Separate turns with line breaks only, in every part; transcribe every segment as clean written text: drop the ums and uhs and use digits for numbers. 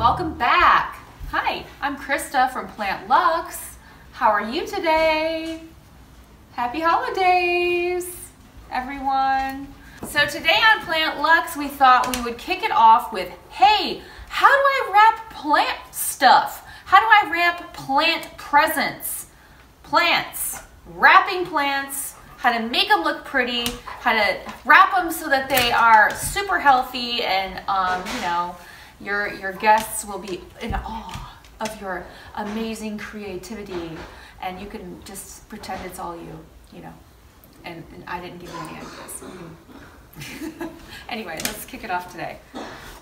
welcome back. Hi, I'm Krista from Plant Lux. How are you today? Happy holidays, everyone. So today on Plant Lux, we thought we would kick it off with, hey, how do I wrap plant stuff? How do I wrap plant presents? Plants, wrapping plants, how to make them look pretty, how to wrap them so that they are super healthy and, you know, your guests will be in awe of your amazing creativity, and you can just pretend it's all you know, and I didn't give you any ideas. Anyway, let's kick it off today.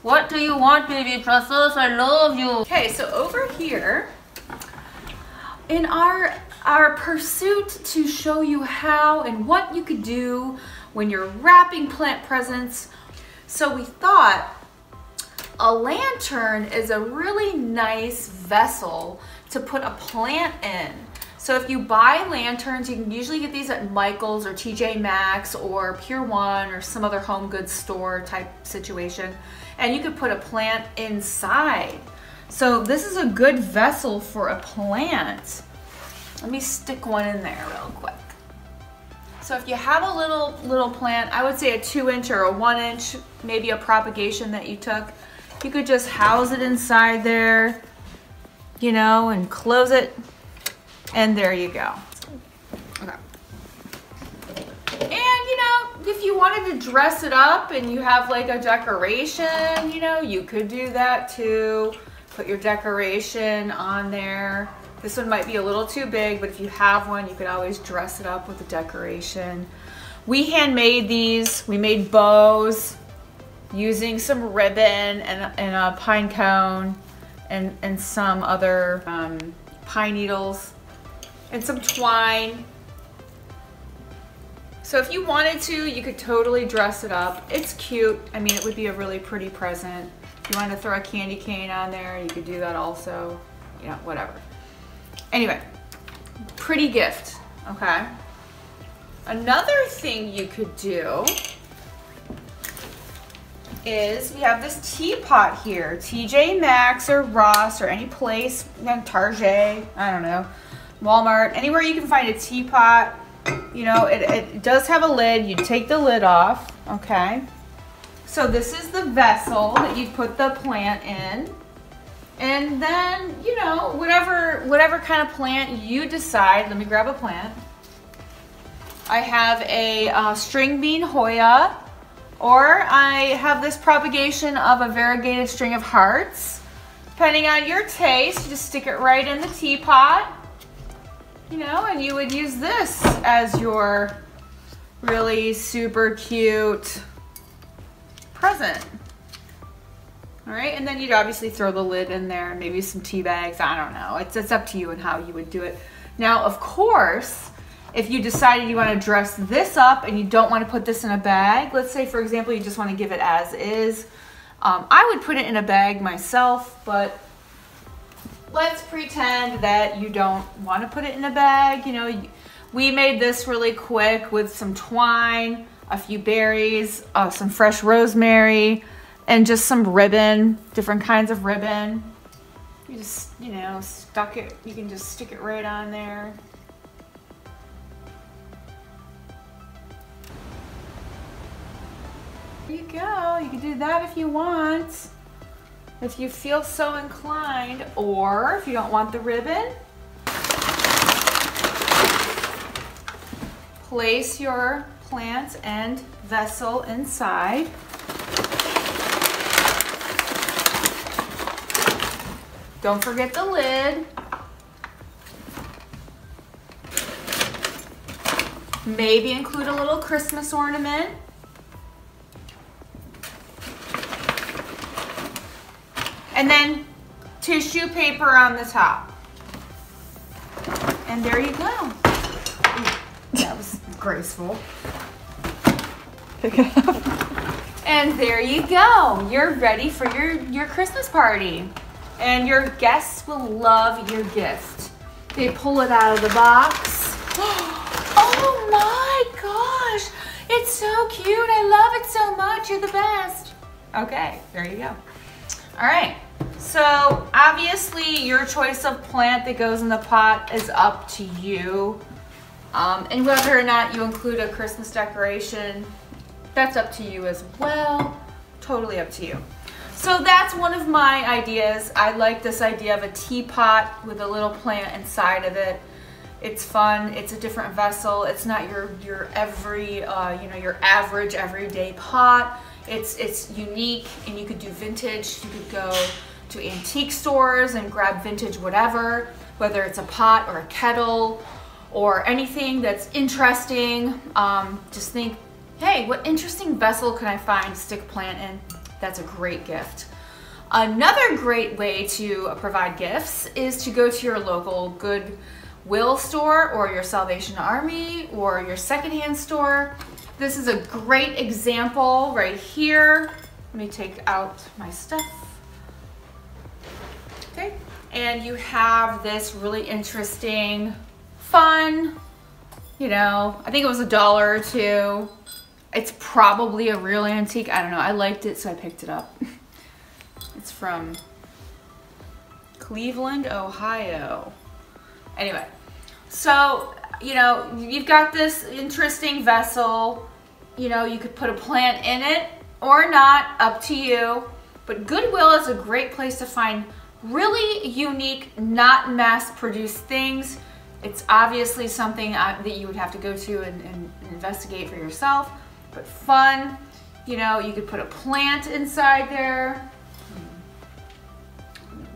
What do you want, baby Precious? I love you. Okay, so over here, in our pursuit to show you how and what you could do when you're wrapping plant presents, so we thought a lantern is a really nice vessel to put a plant in. So if you buy lanterns, you can usually get these at Michael's or TJ Maxx or Pier 1 or some other home goods store type situation, and you could put a plant inside. So this is a good vessel for a plant. Let me stick one in there real quick. So if you have a little plant, I would say a 2-inch or a 1-inch, maybe a propagation that you took, you could just house it inside there, you know, and close it, and there you go. Okay. And you know, if you wanted to dress it up and you have like a decoration, you know, you could do that too. Put your decoration on there. This one might be a little too big, but if you have one, you could always dress it up with a decoration. We handmade these. We made bows using some ribbon and a pine cone and some other pine needles and some twine. So if you wanted to, you could totally dress it up. It's cute. I mean, it would be a really pretty present. If you wanted to throw a candy cane on there, you could do that also. You know, whatever. Anyway, pretty gift, okay? Another thing you could do is we have this teapot here. TJ Maxx or Ross or any place, Target, I don't know, Walmart, anywhere you can find a teapot. You know, it does have a lid. You take the lid off, okay? So this is the vessel that you put the plant in. And then, you know, whatever kind of plant you decide. Let me grab a plant. I have a string bean Hoya, or I have this propagation of a variegated string of hearts. Depending on your taste, you just stick it right in the teapot, you know, and you would use this as your really super cute present. All right, and then you'd obviously throw the lid in there, maybe some tea bags, I don't know. It's up to you and how you would do it. Now, of course, if you decided you want to dress this up and you don't want to put this in a bag, let's say, for example, you just want to give it as is, I would put it in a bag myself, but let's pretend that you don't want to put it in a bag. You know, we made this really quick with some twine, a few berries, some fresh rosemary, and just some ribbon, different kinds of ribbon. You just, you know, stuck it, you can just stick it right on there. There you go. You can do that if you want, if you feel so inclined, or if you don't want the ribbon, place your plant and vessel inside. Don't forget the lid. Maybe include a little Christmas ornament. And then tissue paper on the top. And there you go. That was graceful. Pick it up. And there you go. You're ready for your Christmas party. And your guests will love your gift. They pull it out of the box. Oh my gosh, it's so cute. I love it so much. You're the best. Okay, there you go. All right, So obviously your choice of plant that goes in the pot is up to you. And whether or not you include a Christmas decoration, that's up to you as well. Totally up to you. So that's one of my ideas. I like this idea of a teapot with a little plant inside of it. It's fun. It's a different vessel. It's not your every your average everyday pot. It's unique, and you could do vintage. You could go to antique stores and grab vintage whatever, whether it's a pot or a kettle or anything that's interesting. Just think, hey, what interesting vessel can I find to stick a plant in? That's a great gift. Another great way to provide gifts is to go to your local Goodwill store or your Salvation Army or your secondhand store. This is a great example right here. Let me take out my stuff. Okay, and you have this really interesting, fun, I think it was $1 or $2. It's probably a real antique. I don't know. I liked it, so I picked it up. It's from Cleveland, Ohio. Anyway, so, you've got this interesting vessel. You could put a plant in it or not, up to you. But Goodwill is a great place to find really unique, not mass-produced things. It's obviously something that you would have to go to and investigate for yourself, but fun. You could put a plant inside there.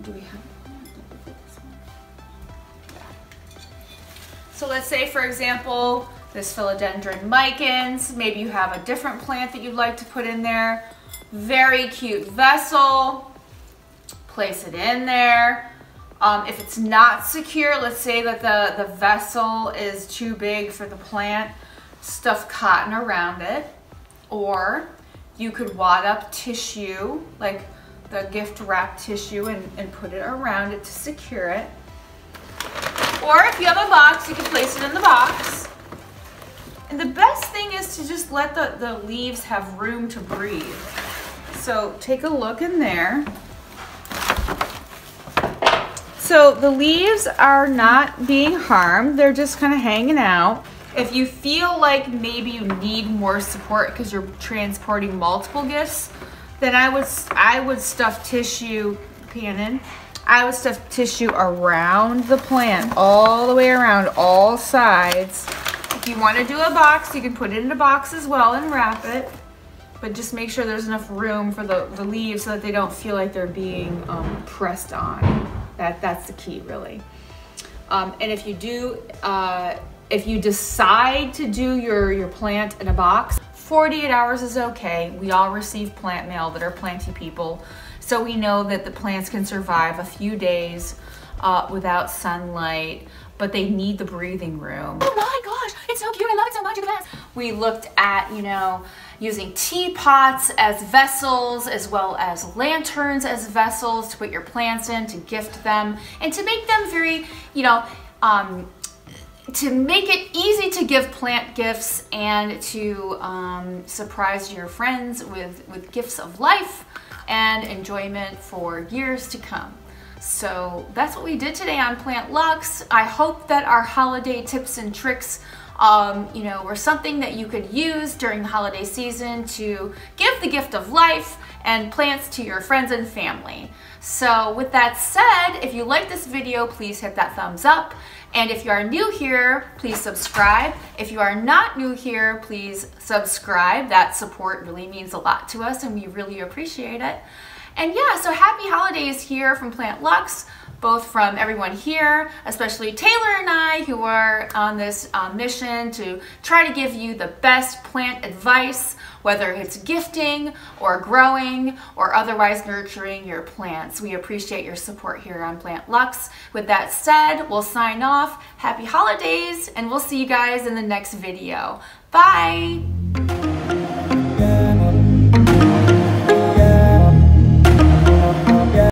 Do we have this one? Yeah. So let's say, for example, this Philodendron micans. Maybe you have a different plant that you'd like to put in there. Very cute vessel. Place it in there. If it's not secure, let's say that the vessel is too big for the plant, stuff cotton around it. Or you could wad up tissue, like the gift wrap tissue, and put it around it to secure it. Or if you have a box, you can place it in the box. And the best thing is to just let the leaves have room to breathe. So take a look in there. So the leaves are not being harmed. They're just kind of hanging out. If you feel like maybe you need more support because you're transporting multiple gifts, then I would stuff tissue, I would stuff tissue around the plant, all the way around, all sides. If you want to do a box, you can put it in a box as well and wrap it. But just make sure there's enough room for the leaves so that they don't feel like they're being pressed on. That's the key, really. And if you decide to do your plant in a box, 48 hours is okay. We all receive plant mail that are planty people, so we know that the plants can survive a few days without sunlight, but they need the breathing room. Oh my gosh, it's so cute. I love it so much. Look at that. We looked at, using teapots as vessels, as well as lanterns as vessels to put your plants in, to gift them, and to make them very, to make it easy to give plant gifts and to surprise your friends with gifts of life and enjoyment for years to come. So that's what we did today on Plant Lux. I hope that our holiday tips and tricks were something that you could use during the holiday season to give the gift of life and plants to your friends and family. So with that said, if you like this video, please hit that thumbs up. And if you are new here, please subscribe. If you are not new here, please subscribe. That support really means a lot to us and we really appreciate it. And yeah, so happy holidays here from Plant Lux, both from everyone here, especially Taylor and I, who are on this mission to try to give you the best plant advice, whether it's gifting or growing or otherwise nurturing your plants. We appreciate your support here on Plant Lux. With that said, we'll sign off. Happy holidays, and we'll see you guys in the next video. Bye!